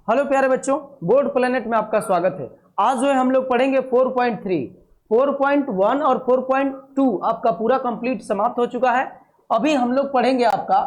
Hello प्यारे बच्चों, board planet में आपका स्वागत है। आज जो है हम लोग पढ़ेंगे 4.3, 4.1 और 4.2 आपका पूरा कंप्लीट समाप्त हो चुका है। अभी हम लोग पढ़ेंगे आपका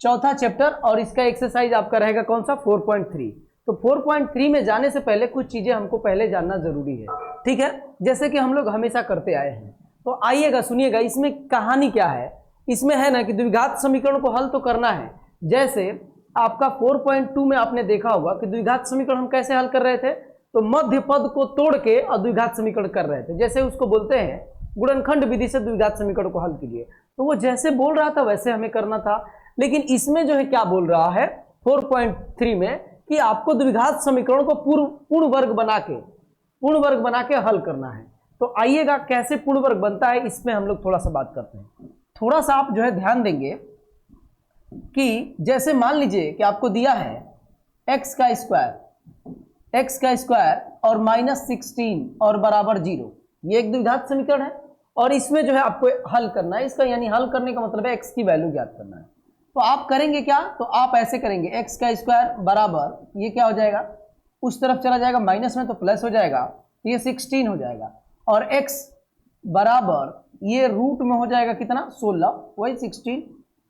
चौथा चैप्टर और इसका एक्सरसाइज आपका रहेगा कौन सा 4.3। तो 4.3 में जाने से पहले कुछ चीजें हमको पहले जानना जरूरी है, ठीक है, जैसे कि हम लोग हमेशा करते आए हैं। तो आइएगा सुनिएगा, इसमें कहानी क्या है। इसमें है ना कि द्विघात समीकरण को हल तो करना है। जैसे आपका 4.2 में आपने देखा होगा कि द्विघात समीकरण हम कैसे हल कर रहे थे, तो मध्य पद को तोड़ के और द्विघात समीकरण कर रहे थे। जैसे उसको बोलते हैं गुणनखंड विधि से द्विघात समीकरण को हल कीजिए, तो वो जैसे बोल रहा था वैसे हमें करना था। लेकिन इसमें जो है क्या बोल रहा है 4.3 में कि आपको द्विघात समीकरण को पूर्ण वर्ग बना के हल करना है। तो आइएगा कैसे पूर्ण वर्ग बनता है, इसमें हम लोग थोड़ा सा बात करते हैं। थोड़ा सा आप जो है ध्यान देंगे कि जैसे मान लीजिए कि आपको दिया है x का स्क्वायर और -16 और बराबर 0, ये एक द्विघात समीकरण है और इसमें जो है आपको हल करना है। इसका यानी हल करने का मतलब है x की वैल्यू ज्ञात करना है। तो आप करेंगे क्या, तो आप ऐसे करेंगे x का स्क्वायर बराबर ये क्या हो जाएगा, उस तरफ चला जाएगा माइनस में तो प्लस हो जाएगा, ये 16 हो जाएगा और x बराबर ये रूट में हो जाएगा कितना 16, वही 16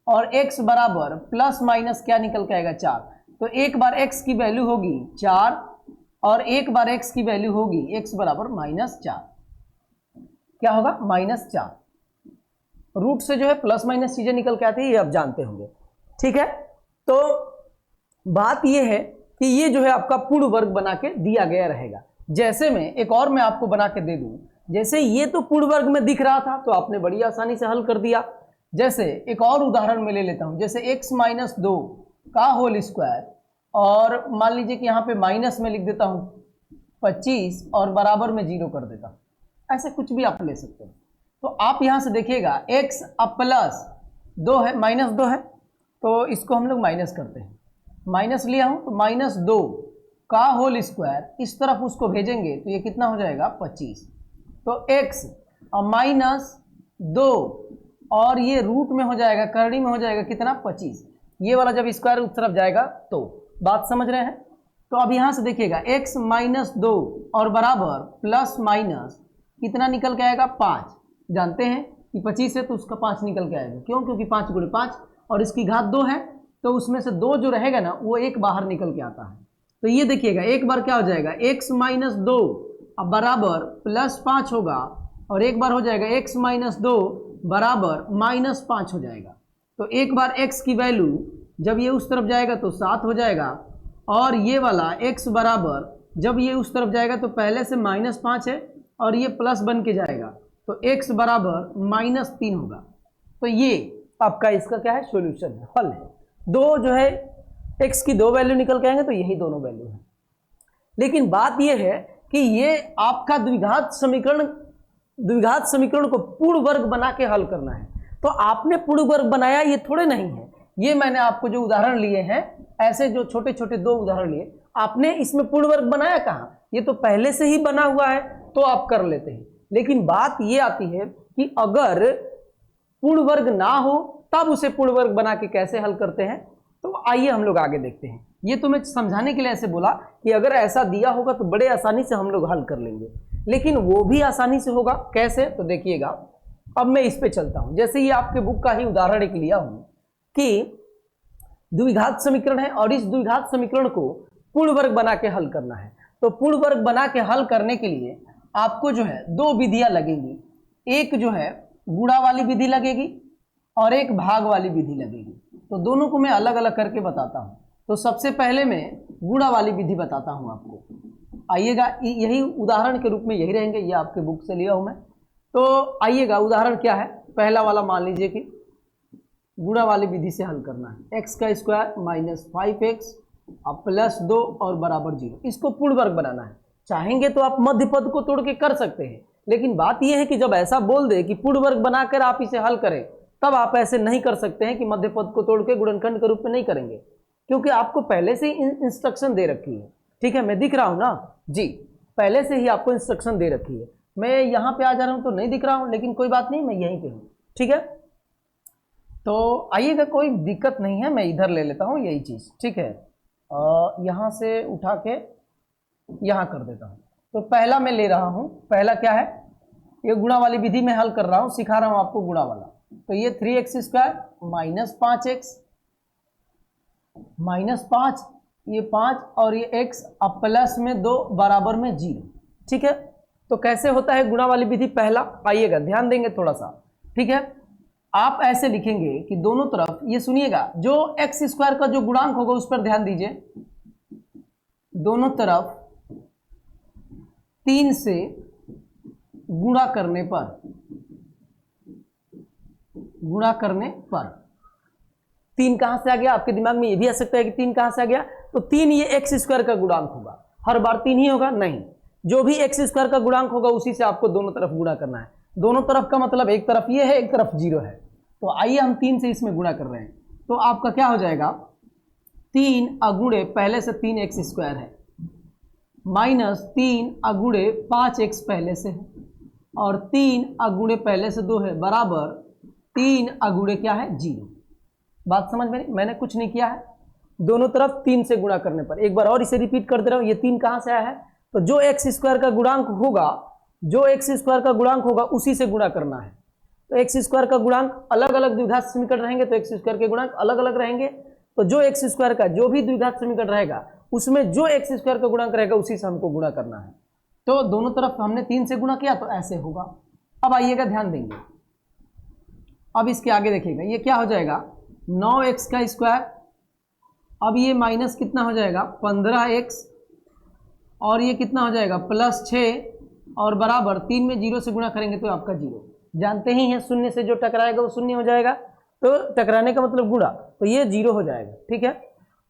और x बराबर प्लस माइनस क्या निकल के आएगा 4। तो एक बार x की वैल्यू होगी 4 और एक बार x की वैल्यू होगी x बराबर -4। क्या होगा -4। रूट से जो है प्लस माइनस चीजें निकल के आती है, ये आप जानते होंगे, ठीक है। तो बात ये है कि ये जो है आपका पूर्ण वर्ग बना के दिया गया रहेगा। जैसे में एक और मैं आपको बना के दे दूं, जैसे ये तो पूर्ण वर्ग में दिख रहा था तो आपने बड़ी आसानी से हल कर दिया। जैसे एक और उदाहरण में ले लेता हूं, जैसे x - 2 का होल स्क्वायर और मान लीजिए कि यहां पे माइनस में लिख देता हूं 25 और बराबर में 0 कर देता हूं। ऐसे कुछ भी आप ले सकते हैं। तो आप यहां से देखिएगा x अब प्लस 2 है, -2 है, तो इसको हम लोग माइनस करते हैं। माइनस लिया हूं तो -2 का होल स्क्वायर, इस तरफ उसको भेजेंगे तो ये कितना हो जाएगा 25। तो x और -2 और ये रूट में हो जाएगा, करड़ी में हो जाएगा कितना 25। ये वाला जब स्क्वायर उस तरफ जाएगा तो बात समझ रहे हैं। तो अब यहां से देखिएगा x - 2 और बराबर प्लस माइनस कितना निकल के आएगा 5। जानते हैं कि 25 है तो उसका 5 निकल के आएगा, क्यों, क्योंकि 5 × 5 और इसकी घात 2 है, तो उसमें से 2 जो रहेगा ना वो एक बाहर निकल के आता है। तो ये देखिएगा एक बार क्या हो जाएगा x - 2 अब बराबर +5 होगा और एक बार हो जाएगा x - 2 बराबर -5 हो जाएगा। तो एक बार x की वैल्यू जब ये उस तरफ जाएगा तो 7 हो जाएगा और ये वाला x बराबर जब ये उस तरफ जाएगा तो पहले से -5 है और ये प्लस बन के जाएगा, तो x बराबर -3 होगा। तो ये आपका इसका क्या है, सॉल्यूशन है, हल है। दो जो है x की 2 वैल्यू निकल के आएंगे तो यही दोनों वैल्यू है। लेकिन बात यह है कि ये आपका द्विघात समीकरण को पूर्ण वर्ग बना के हल करना है। तो आपने पूर्ण वर्ग बनाया ये थोड़े नहीं है, ये मैंने आपको जो उदाहरण लिए हैं, ऐसे जो छोटे छोटे 2 उदाहरण लिए, आपने इसमें पूर्ण वर्ग बनाया कहाँ, ये तो पहले से ही बना हुआ है तो आप कर लेते हैं। लेकिन बात ये आती है कि अगर पूर्ण वर्ग ना हो तब उसे पूर्ण वर्ग बना के कैसे हल करते हैं। तो आइए हम लोग आगे देखते हैं। ये तो मैं समझाने के लिए ऐसे बोला कि अगर ऐसा दिया होगा तो बड़े आसानी से हम लोग हल कर लेंगे, लेकिन वो भी आसानी से होगा कैसे, तो देखिएगा। अब मैं इस पे चलता हूं। जैसे ये आपके बुक का ही उदाहरण एक लिया हूं कि द्विघात समीकरण है और इस द्विघात समीकरण को पूर्ण वर्ग बना के हल करना है। तो पूर्ण वर्ग बना के हल करने के लिए आपको जो है 2 विधियां लगेंगी, एक जो है गुणा वाली विधि लगेगी और एक भाग वाली विधि लगेगी। तो दोनों को मैं अलग अलग करके बताता हूं। तो सबसे पहले मैं गुणा वाली विधि बताता हूं आपको। आइएगा, यही उदाहरण के रूप में यही रहेंगे, ये आपके बुक से लिया हूं मैं। तो आइएगा, उदाहरण क्या है, पहला वाला मान लीजिए कि गुणा वाली विधि से हल करना है। x का स्क्वायर -5x अब +2 और बराबर 0, इसको पूर्ण वर्ग बनाना है। चाहेंगे तो आप मध्य पद को तोड़ के कर सकते हैं, लेकिन बात यह है कि जब ऐसा बोल दे कि पूर्ण वर्ग बनाकर आप इसे हल करें, तब आप ऐसे नहीं कर सकते हैं कि मध्य पद को तोड़ के गुणनखंड के रूप में नहीं करेंगे, क्योंकि आपको पहले से ही इंस्ट्रक्शन दे रखी है। ठीक है, मैं दिख रहा हूं ना जी, पहले से ही आपको इंस्ट्रक्शन दे रखी है। मैं यहां पे आ जा रहा हूं तो नहीं दिख रहा हूं, लेकिन कोई बात नहीं, मैं यहीं पे हूं, ठीक है। तो आइएगा, कोई दिक्कत नहीं है, मैं इधर ले लेता हूं यही चीज, ठीक है। यहाँ से उठा के यहाँ कर देता हूँ। तो पहला मैं ले रहा हूँ, पहला क्या है, ये गुणा वाली विधि में हल कर रहा हूँ, सिखा रहा हूँ आपको गुणा वाला। तो ये 3x² माइनस 5x माइनस 5, ये 5 और ये x अब प्लस में 2 बराबर में 0। ठीक है, तो कैसे होता है गुणा वाली विधि? पहला आइएगा, ध्यान देंगे थोड़ा सा। ठीक है, आप ऐसे लिखेंगे कि दोनों तरफ, ये सुनिएगा, जो x² का जो गुणांक होगा उस पर ध्यान दीजिए, दोनों तरफ 3 से गुणा करने पर 3 कहां से आ गया? आपके दिमाग में ये भी आ सकता है कि 3 कहां से आ गया, तो 3 ये x² का गुणांक होगा। हर बार 3 ही होगा? नहीं, जो भी x² का गुणांक होगा उसी से आपको दोनों तरफ गुणा करना है। दोनों तरफ का मतलब एक तरफ ये है, एक तरफ 0 है। तो आइए हम 3 से इसमें गुणा कर रहे हैं, तो आपका क्या हो जाएगा, 3 अगुणे पहले से 3x² है माइनस 3 अगुणे 5x पहले से है और 3 अगुणे पहले से 2 है बराबर 3 अगुणे क्या है? 0। बात समझ में? मैंने कुछ नहीं किया है, दोनों तरफ 3 से गुणा करने पर। एक बार और इसे रिपीट कर दे रहा हूं, ये 3 कहां से आया है? तो जो x² का गुणांक होगा, जो x² का गुणांक होगा उसी से गुणा करना है। तो x² का गुणांक अलग अलग द्विघात समीकरण रहेंगे तो x² के गुणांक अलग अलग रहेंगे। तो जो x² का जो भी द्विघात समीकरण रहेगा उसमें जो x² का गुणांक रहेगा उसी से हमको गुणा करना है। तो दोनों तरफ हमने 3 से गुणा किया तो ऐसे होगा। अब आइएगा, ध्यान देंगे, अब इसके आगे देखिएगा, ये क्या हो जाएगा, 9x²। अब ये माइनस कितना हो जाएगा, 15x, और ये कितना हो जाएगा, प्लस 6 और बराबर 3 में 0 से गुणा करेंगे तो आपका 0। जानते ही हैं शून्य से जो टकराएगा वो शून्य हो जाएगा, तो टकराने का मतलब गुणा, तो ये 0 हो जाएगा। ठीक है,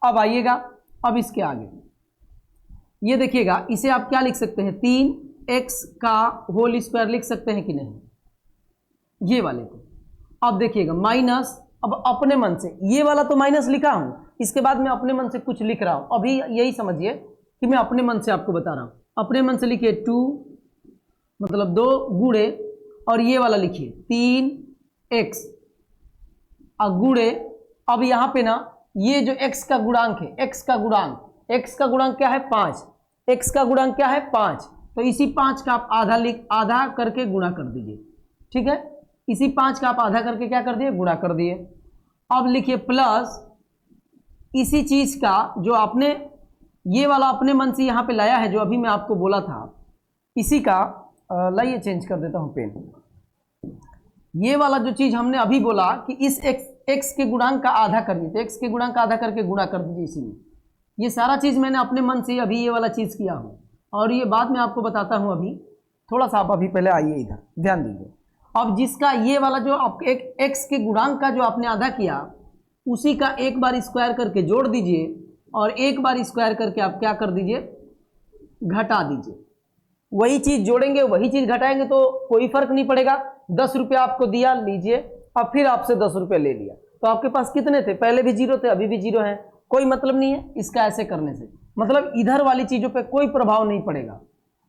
अब आइएगा, अब इसके आगे ये देखिएगा, इसे आप क्या लिख सकते हैं, 3x का होल स्क्वायर लिख सकते हैं कि नहीं, ये वाले को। अब देखिएगा माइनस, अब अपने मन से ये वाला तो माइनस लिखा हूं, इसके बाद मैं अपने मन से कुछ लिख रहा हूं। अभी यही समझिए कि मैं अपने मन से आपको बता रहा हूं। अपने मन से लिखिए 2 मतलब 2 गुणे, और ये वाला लिखिए 3x अगुणे। अब यहाँ पे ना ये जो x का गुणांक है, x का गुणांक क्या है, 5। x का गुणांक क्या है, 5। तो इसी 5 का आप आधा करके गुणा कर दीजिए। ठीक है, इसी 5 का आप आधा करके क्या कर दिए, गुणा कर दिए। अब लिखिए प्लस इसी चीज का जो आपने ये वाला अपने मन से यहाँ पे लाया है, जो अभी मैं आपको बोला था, इसी का लाइए चेंज कर देता हूँ पेन। ये वाला जो चीज हमने अभी बोला कि इस x के गुणांक का आधा कर दीजिए, x के गुणांक का आधा करके गुणा कर दीजिए इसी में। ये सारा चीज मैंने अपने मन से अभी ये वाला चीज किया हूँ, और ये बाद में आपको बताता हूँ। अभी थोड़ा सा आप अभी पहले आइए इधर, ध्यान दीजिए। अब जिसका ये वाला जो आप x के गुणांक का जो आपने आधा किया, उसी का एक बार स्क्वायर करके जोड़ दीजिए, और एक बार स्क्वायर करके आप क्या कर दीजिए, घटा दीजिए। वही चीज जोड़ेंगे वही चीज घटाएंगे तो कोई फर्क नहीं पड़ेगा। 10 रुपया आपको दिया, लीजिए, अब फिर आपसे 10 रुपये ले लिया, तो आपके पास कितने थे, पहले भी 0 थे, अभी भी 0 है, कोई मतलब नहीं है इसका ऐसे करने से। मतलब इधर वाली चीजों पे कोई प्रभाव नहीं पड़ेगा।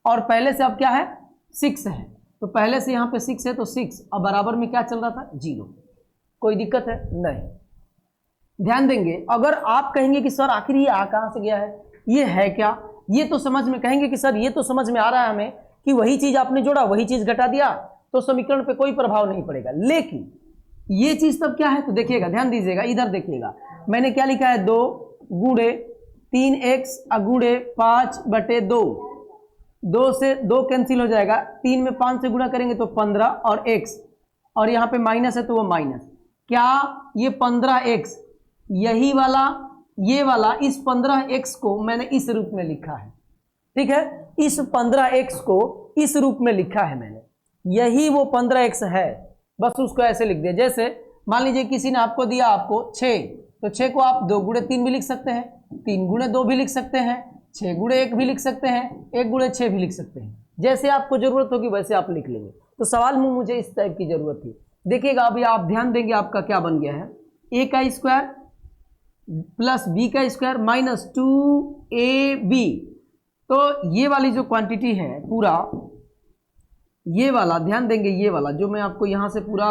और पहले से अब क्या है, 6 है, तो पहले से यहाँ पे 6 है तो 6, अब बराबर में क्या चल रहा था, 0। कोई दिक्कत है नहीं। ध्यान देंगे, अगर आप कहेंगे कि सर आखिर ये आ कहाँ से गया है, ये है क्या, ये तो समझ में, कहेंगे कि सर ये तो समझ में आ रहा है हमें कि वही चीज आपने जोड़ा वही चीज घटा दिया, तो समीकरण पे कोई प्रभाव नहीं पड़ेगा। लेकिन ये चीज तब क्या है, तो देखिएगा, ध्यान दीजिएगा, इधर देखिएगा, मैंने क्या लिखा है, 2 गुणे 3x अगुणे 5/2। 2 से 2 कैंसिल हो जाएगा, 3 में 5 से गुणा करेंगे तो 15 और x, और यहाँ पे माइनस है तो वो माइनस। क्या ये 15x, यही वाला ये वाला, इस 15x को मैंने इस रूप में लिखा है। ठीक है, इस 15x को इस रूप में लिखा है मैंने, यही वो 15x है, बस उसको ऐसे लिख दिया। जैसे मान लीजिए किसी ने आपको दिया आपको 6, तो 6 को आप 2 गुणे 3 भी लिख सकते हैं, 3 गुणे 2 भी लिख सकते हैं, 6 गुणे 1 भी लिख सकते हैं, 1 गुणे 6 भी लिख सकते हैं। जैसे आपको जरूरत होगी वैसे आप लिख लेंगे। तो सवाल में मुझे इस टाइप की जरूरत थी। देखिएगा अभी आप ध्यान देंगे, आपका क्या बन गया है, a का स्क्वायर प्लस b का स्क्वायर माइनस 2ab। तो ये वाली जो क्वांटिटी है पूरा, ये वाला ध्यान देंगे, ये वाला जो मैं आपको यहाँ से पूरा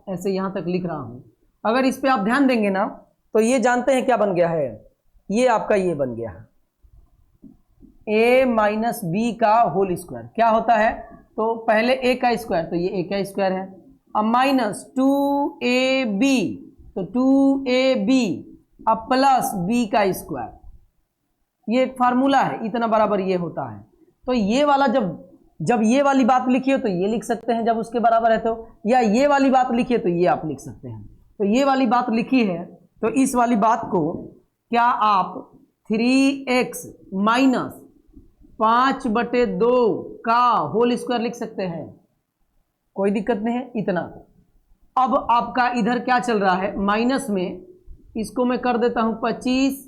ऐसे यहाँ तक लिख रहा हूँ, अगर इस पे आप ध्यान देंगे ना तो ये जानते हैं क्या बन गया है, ये आपका ये बन गया है a माइनस बी का होल स्क्वायर। क्या होता है, तो पहले a का स्क्वायर, तो ये a का स्क्वायर है, अब माइनस 2ab, तो 2ab, अब प्लस b का स्क्वायर। ये एक फार्मूला है, इतना बराबर ये होता है। तो ये वाला जब ये वाली बात लिखी हो तो ये लिख सकते हैं जब उसके बराबर है, तो या ये वाली बात लिखी है तो ये आप लिख सकते हैं। तो ये वाली बात लिखी है तो इस वाली बात को क्या आप 3x माइनस 5/2 का होल स्क्वायर लिख सकते हैं, कोई दिक्कत नहीं है इतना। अब आपका इधर क्या चल रहा है, माइनस में इसको मैं कर देता हूं 25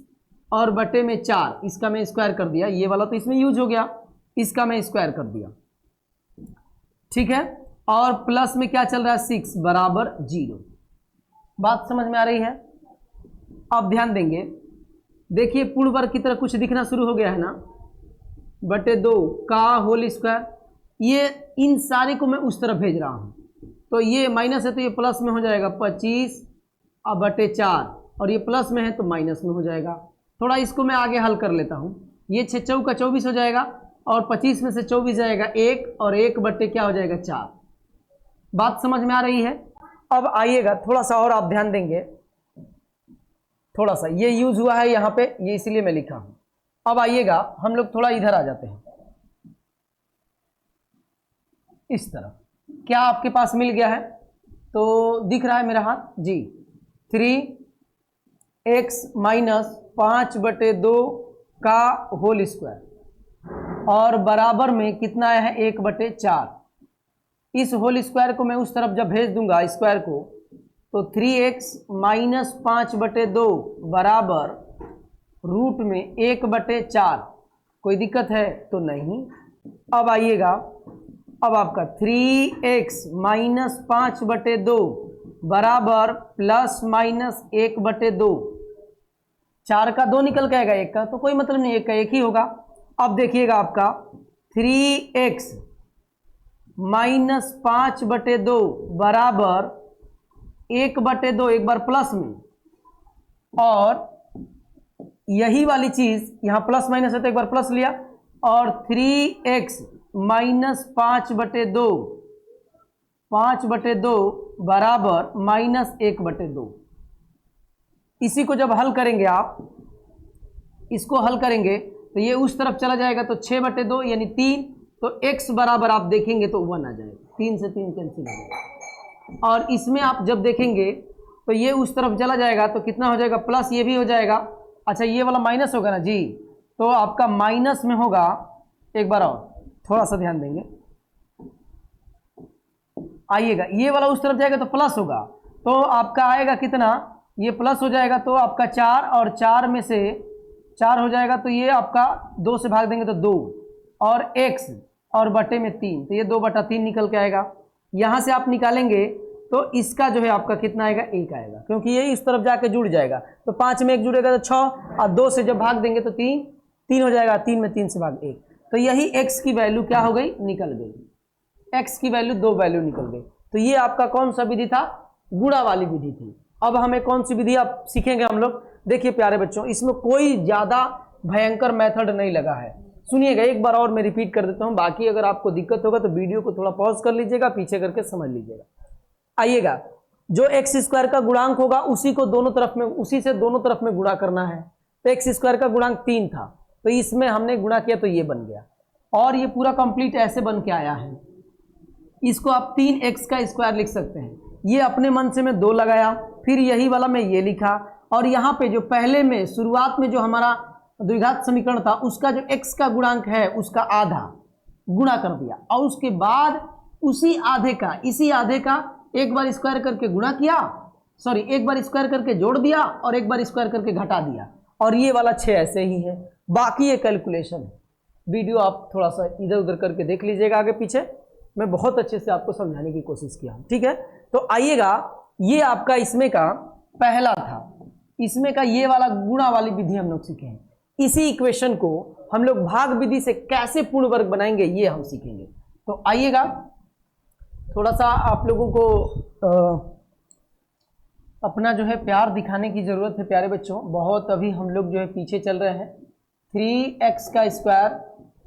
और बटे में 4, इसका मैं स्क्वायर कर दिया, ये वाला तो इसमें यूज हो गया, इसका मैं स्क्वायर कर दिया, ठीक है। और प्लस में क्या चल रहा है 6 बराबर 0। बात समझ में आ रही है। अब ध्यान देंगे, देखिए पूर्ण वर्ग की तरह कुछ दिखना शुरू हो गया है ना, बटे 2 का होल स्क्वायर। ये इन सारे को मैं उस तरफ भेज रहा हूं, तो ये माइनस है तो ये प्लस में हो जाएगा 25 अब बटे 4, और ये प्लस में है तो माइनस में हो जाएगा। थोड़ा इसको मैं आगे हल कर लेता हूं, ये 6 चौका 24 हो जाएगा, और 25 में से 24 जाएगा 1, और 1 बटे क्या हो जाएगा 4। बात समझ में आ रही है। अब आइएगा थोड़ा सा और आप ध्यान देंगे, थोड़ा सा ये यूज हुआ है यहाँ पे, ये इसलिए मैं लिखा हूं। अब आइएगा हम लोग थोड़ा इधर आ जाते हैं, इस तरफ। क्या आपके पास मिल गया है, तो दिख रहा है मेरा हाथ जी, 3x माइनस 5/2 का होल स्क्वायर, और बराबर में कितना है 1/4। इस होल स्क्वायर को मैं उस तरफ जब भेज दूंगा स्क्वायर को, तो 3x माइनस 5/2 बराबर रूट में 1/4। कोई दिक्कत है तो नहीं। अब आइएगा, अब आपका 3x माइनस 5/2 बराबर प्लस माइनस 1/2। 4 का 2 निकल के आएगा, 1 का तो कोई मतलब नहीं, 1 का 1 ही होगा। अब देखिएगा आपका 3x माइनस 5/2 बराबर 1/2, एक बार प्लस में, और यही वाली चीज यहां प्लस माइनस है तो एक बार प्लस लिया, और 3x माइनस 5/2 बराबर माइनस 1/2। इसी को जब हल करेंगे आप, इसको हल करेंगे तो ये उस तरफ चला जाएगा, तो 6/2 यानी 3, तो x बराबर आप देखेंगे तो 1 आ जाएगा, 3 से 3 कैंसिल हो जाएगा। और इसमें आप जब देखेंगे तो ये उस तरफ चला जाएगा तो कितना हो जाएगा, प्लस ये भी हो जाएगा। अच्छा ये वाला माइनस होगा ना जी, तो आपका माइनस में होगा, एक बार और थोड़ा सा ध्यान देंगे, आइएगा ये वाला उस तरफ जाएगा तो प्लस होगा, तो आपका आएगा कितना, ये प्लस हो जाएगा तो आपका 4, और 4 में से 4 हो जाएगा तो ये आपका 2 से भाग देंगे तो 2, और x और बटे में 3, तो ये 2/3 निकल के आएगा। यहाँ से आप निकालेंगे तो इसका जो है आपका कितना आएगा, 1 आएगा, क्योंकि ये इस तरफ जाके जुड़ जाएगा, तो 5 में 1 जुड़ेगा तो 6, और 2 से जब भाग देंगे तो 3 हो जाएगा, 3 में 3 से भाग 1, तो यही x की वैल्यू क्या हो गई, निकल गई। x की वैल्यू 2 वैल्यू निकल गई। तो ये आपका कौन सा विधि था, गुणा वाली विधि थी। अब हमें कौन सी विधि आप सीखेंगे हम लोग, देखिए प्यारे बच्चों, इसमें कोई ज्यादा भयंकर मेथड नहीं लगा है। सुनिएगा एक बार और मैं रिपीट कर देता हूं, बाकी अगर आपको दिक्कत होगा तो वीडियो को थोड़ा पॉज कर लीजिएगा, पीछे करके समझ लीजिएगा। आइएगा, जो एक्स स्क्वायर का गुणांक होगा उसी को दोनों तरफ में, उसी से दोनों तरफ में गुणा करना है। तो एक्स स्क्वायर का गुणांक 3 था, तो इसमें हमने गुणा किया तो ये बन गया, और ये पूरा कंप्लीट ऐसे बन के आया है। इसको आप 3x का स्क्वायर लिख सकते हैं। ये अपने मन से मैं 2 लगाया, फिर यही वाला मैं ये लिखा, और यहाँ पे जो पहले में शुरुआत में जो हमारा द्विघात समीकरण था उसका जो x का गुणांक है उसका आधा गुणा कर दिया, और उसके बाद उसी आधे का, इसी आधे का एक बार स्क्वायर करके गुणा किया, सॉरी एक बार स्क्वायर करके जोड़ दिया, और एक बार स्क्वायर करके घटा दिया, और ये वाला 6 ऐसे ही है। बाकी ये कैलकुलेशन है। वीडियो आप थोड़ा सा इधर उधर करके देख लीजिएगा, आगे पीछे मैं बहुत अच्छे से आपको समझाने की कोशिश किया हूँ, ठीक है। तो आइएगा, ये आपका इसमें का पहला था, इसमें का ये वाला गुणा वाली विधि हम लोग सीखे हैं। इसी इक्वेशन को हम लोग भाग विधि से कैसे पूर्ण वर्ग बनाएंगे ये हम सीखेंगे। तो आइएगा, थोड़ा सा आप लोगों को अपना जो है प्यार दिखाने की ज़रूरत है प्यारे बच्चों, बहुत अभी हम लोग जो है पीछे चल रहे हैं। 3x का स्क्वायर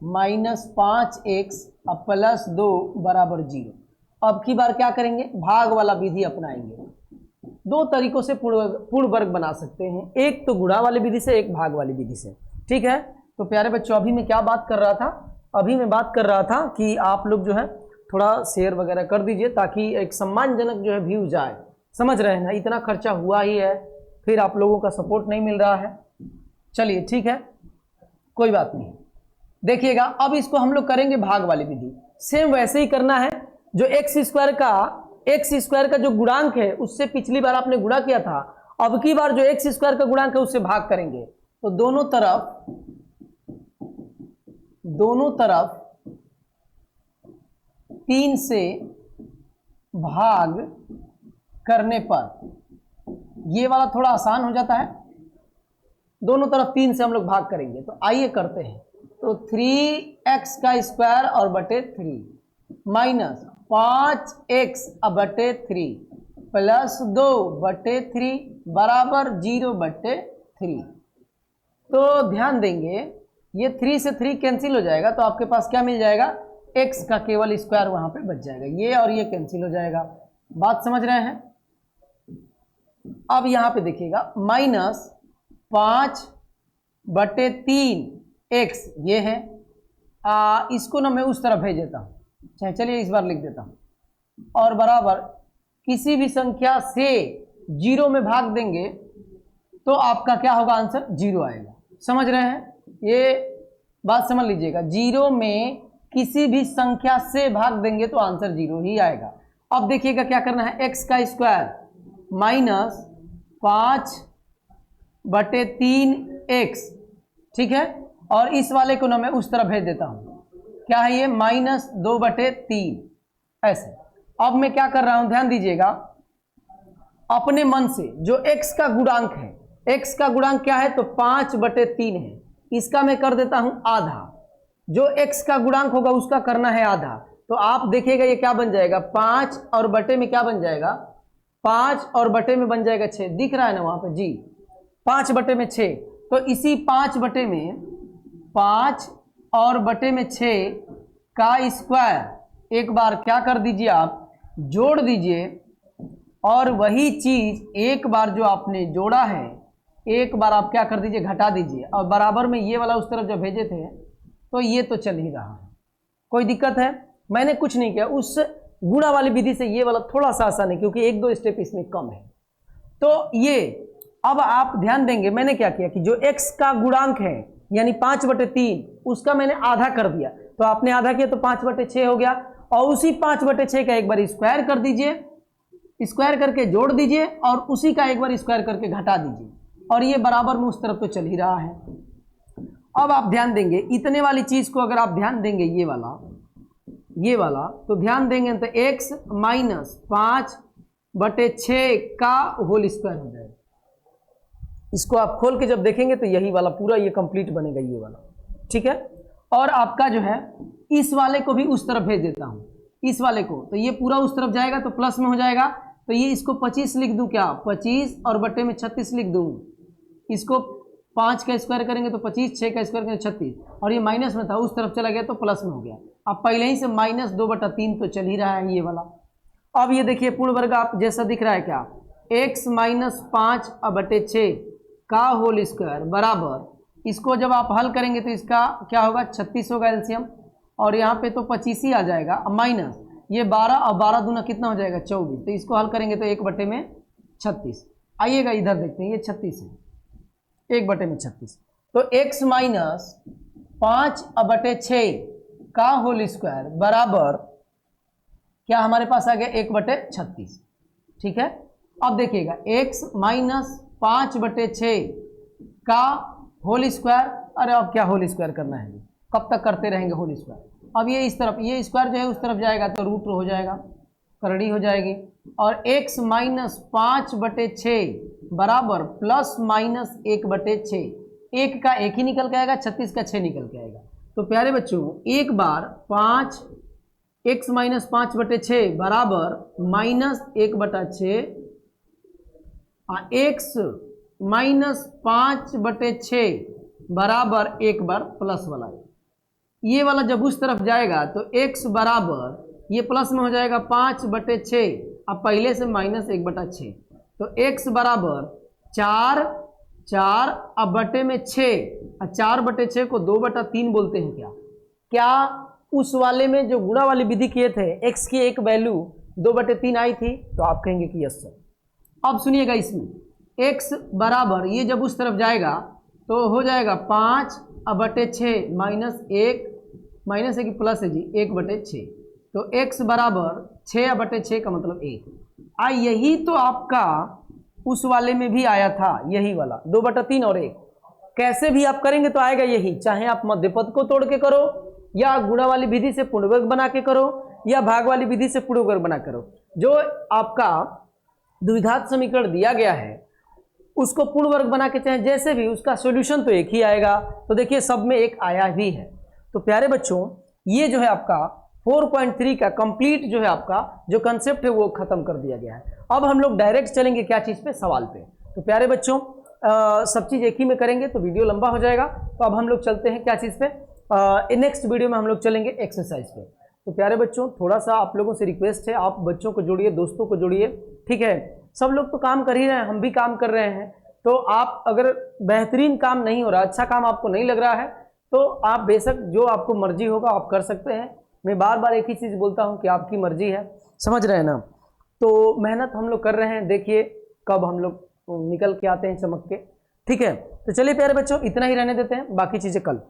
माइनस 5x अब प्लस 2 बराबर 0। अब की बार क्या करेंगे, भाग वाला विधि अपनाएंगे। दो तरीकों से पूर्ण वर्ग बना सकते हैं, एक तो गुणा वाली विधि से, एक भाग वाली विधि से। ठीक है, तो प्यारे बच्चों अभी मैं क्या बात कर रहा था, अभी मैं बात कर रहा था कि आप लोग जो है थोड़ा शेयर वगैरह कर दीजिए ताकि एक सम्मानजनक जो है व्यू जाए। समझ रहे हैं ना, इतना खर्चा हुआ ही है, फिर आप लोगों का सपोर्ट नहीं मिल रहा है। चलिए ठीक है, कोई बात नहीं। देखिएगा अब इसको हम लोग करेंगे भाग वाली विधि। सेम वैसे ही करना है, जो एक्स स्क्वायर का जो गुणांक है उससे पिछली बार आपने गुणा किया था, अब की बार जो एक्स स्क्वायर का गुणांक है उससे भाग करेंगे। तो दोनों तरफ 3 से भाग करने पर ये वाला थोड़ा आसान हो जाता है। दोनों तरफ 3 से हम लोग भाग करेंगे, तो आइए करते हैं। तो 3x का स्क्वायर और बटे 3 माइनस 5x बटे 3 प्लस 2 बटे 3 बराबर 0 बटे 3। तो ध्यान देंगे ये 3 से 3 कैंसिल हो जाएगा, तो आपके पास क्या मिल जाएगा, x का केवल स्क्वायर वहां पे बच जाएगा, ये और ये कैंसिल हो जाएगा। बात समझ रहे हैं। अब यहां पे देखिएगा माइनस 5 बटे 3x ये है, इसको ना मैं उस तरफ भेज देता हूं, चलिए इस बार लिख देता हूं, और बराबर किसी भी संख्या से 0 में भाग देंगे तो आपका क्या होगा, आंसर 0 आएगा। समझ रहे हैं, ये बात समझ लीजिएगा, 0 में किसी भी संख्या से भाग देंगे तो आंसर 0 ही आएगा। अब देखिएगा क्या करना है, x का स्क्वायर माइनस 5 बटे 3x, ठीक है, और इस वाले को ना मैं उस तरफ भेज देता हूं, क्या है ये, माइनस 2 बटे 3 ऐसे। अब मैं क्या कर रहा हूं, ध्यान दीजिएगा, अपने मन से जो x का गुणांक है, x का गुणांक क्या है, तो 5 बटे 3 है, इसका मैं कर देता हूं आधा। जो x का गुणांक होगा उसका करना है आधा, तो आप देखिएगा ये क्या बन जाएगा, 5 और बटे में क्या बन जाएगा, 5 और बटे में बन जाएगा 6, दिख रहा है ना वहां पे जी, 5 बटे में 6। तो इसी 5 बटे में 5 और बटे में 6 का स्क्वायर एक बार क्या कर दीजिए, आप जोड़ दीजिए, और वही चीज एक बार जो आपने जोड़ा है एक बार आप क्या कर दीजिए, घटा दीजिए, और बराबर में ये वाला उस तरफ जब भेजे थे तो ये तो चल ही रहा है। कोई दिक्कत है, मैंने कुछ नहीं किया, उस गुणा वाली विधि से ये वाला थोड़ा सा आसान है क्योंकि 1-2 स्टेप इसमें कम है। तो ये अब आप ध्यान देंगे, मैंने क्या किया कि जो x का गुणांक है यानी 5 बटे 3 उसका मैंने आधा कर दिया, तो आपने आधा किया तो 5 बटे 6 हो गया, और उसी 5 बटे 6 का एक बार स्क्वायर कर दीजिए, स्क्वायर करके जोड़ दीजिए, और उसी का एक बार स्क्वायर करके घटा दीजिए, और ये बराबर में उस तरफ तो चल ही रहा है। अब आप ध्यान देंगे इतने वाली चीज को अगर आप ध्यान देंगे, ये वाला तो ध्यान देंगे तो x माइनस 5 बटे 6 का होल स्क्वायर हो जाएगा। इसको आप खोल के जब देखेंगे तो यही वाला पूरा ये कंप्लीट बनेगा, ये वाला, ठीक है। और आपका जो है इस वाले को भी उस तरफ भेज देता हूं, इस वाले को, तो ये पूरा उस तरफ जाएगा तो प्लस में हो जाएगा, तो ये इसको 25 लिख दूं क्या, 25 और बटे में 36 लिख दूं, इसको 5 का स्क्वायर करेंगे तो 25, 6 का स्क्वायर करेंगे 36, और ये माइनस में था उस तरफ चला गया तो प्लस में हो गया। अब पहले ही से माइनस 2/3 तो चल ही रहा है ये वाला। अब ये देखिए पूर्ण वर्ग आप जैसा दिख रहा है क्या, x माइनस 5 बटे 6 का होल स्क्वायर बराबर, इसको जब आप हल करेंगे तो इसका क्या होगा, 36 होगा एलसीएम, और यहाँ पे तो 25 ही आ जाएगा, अब माइनस ये 12 और 12 दूना कितना हो जाएगा 24, तो इसको हल करेंगे तो 1/36। आइएगा इधर देखते हैं, ये 36 है, 1/36, तो x माइनस 5 बटे 6 का होल स्क्वायर बराबर क्या हमारे पास आ गया 1/36, ठीक है। अब देखिएगा x माइनस 5 बटे 6 का होल स्क्वायर, अरे अब क्या होल स्क्वायर करना है, कब तक करते रहेंगे होल स्क्वायर। अब ये इस तरफ, ये स्क्वायर जो है उस तरफ जाएगा तो रूट हो जाएगा, करड़ी हो जाएगी, और x माइनस 5 बटे 6 बराबर प्लस माइनस 1/6, 1 का 1 ही निकल के आएगा, 36 का 6 निकल के आएगा। तो प्यारे बच्चों एक बार 5x माइनस 5 बटे 6 बराबर माइनस 1/6 एक्स माइनस 5/6 बराबर एक बार प्लस वाला है। ये वाला जब उस तरफ जाएगा तो x बराबर ये प्लस में हो जाएगा 5/6, अब पहले से माइनस 1/6, तो x बराबर 4 4 अब बटे में 6, 4/6 को 2/3 बोलते हैं। क्या उस वाले में जो गुणा वाली विधि किए थे x की एक वैल्यू 2/3 आई थी? तो आप कहेंगे कि यस सर। अब सुनिएगा, इसमें x बराबर ये जब उस तरफ जाएगा तो हो जाएगा 5/6 माइनस एक प्लस है जी 1/6, तो x बराबर 6/6 का मतलब 1। यही तो आपका उस वाले में भी आया था, यही वाला 2/3 और 1। कैसे भी आप करेंगे तो आएगा यही, चाहे आप मध्य पद को तोड़ के करो या गुणा वाली विधि से पूर्णवर्ग बना के करो या भाग वाली विधि से पूर्णवर्ग बना करो। जो आपका द्विघात समीकरण दिया गया है उसको पूर्ण वर्ग बना के चाहे जैसे भी, उसका सॉल्यूशन तो एक ही आएगा। तो देखिए सब में एक आया भी है। तो प्यारे बच्चों, ये जो है आपका 4.3 का कंप्लीट जो है आपका जो कंसेप्ट है वो खत्म कर दिया गया है। अब हम लोग डायरेक्ट चलेंगे क्या चीज़ पे? सवाल पे। तो प्यारे बच्चों सब चीज़ एक ही में करेंगे तो वीडियो लंबा हो जाएगा, तो अब हम लोग चलते हैं क्या चीज़ पे? नेक्स्ट वीडियो में हम लोग चलेंगे एक्सरसाइज पे। तो प्यारे बच्चों, थोड़ा सा आप लोगों से रिक्वेस्ट है, आप बच्चों को जोड़िए, दोस्तों को जोड़िए, ठीक है? सब लोग तो काम कर ही रहे हैं, हम भी काम कर रहे हैं। तो आप अगर बेहतरीन काम नहीं हो रहा, अच्छा काम आपको नहीं लग रहा है, तो आप बेशक जो आपको मर्जी होगा आप कर सकते हैं। मैं बार बार एक ही चीज़ बोलता हूं कि आपकी मर्जी है, समझ रहे हैं ना? तो मेहनत हम लोग कर रहे हैं, देखिए कब हम लोग निकल के आते हैं चमक के, ठीक है? तो चलिए प्यारे बच्चों, इतना ही रहने देते हैं, बाकी चीज़ें कल।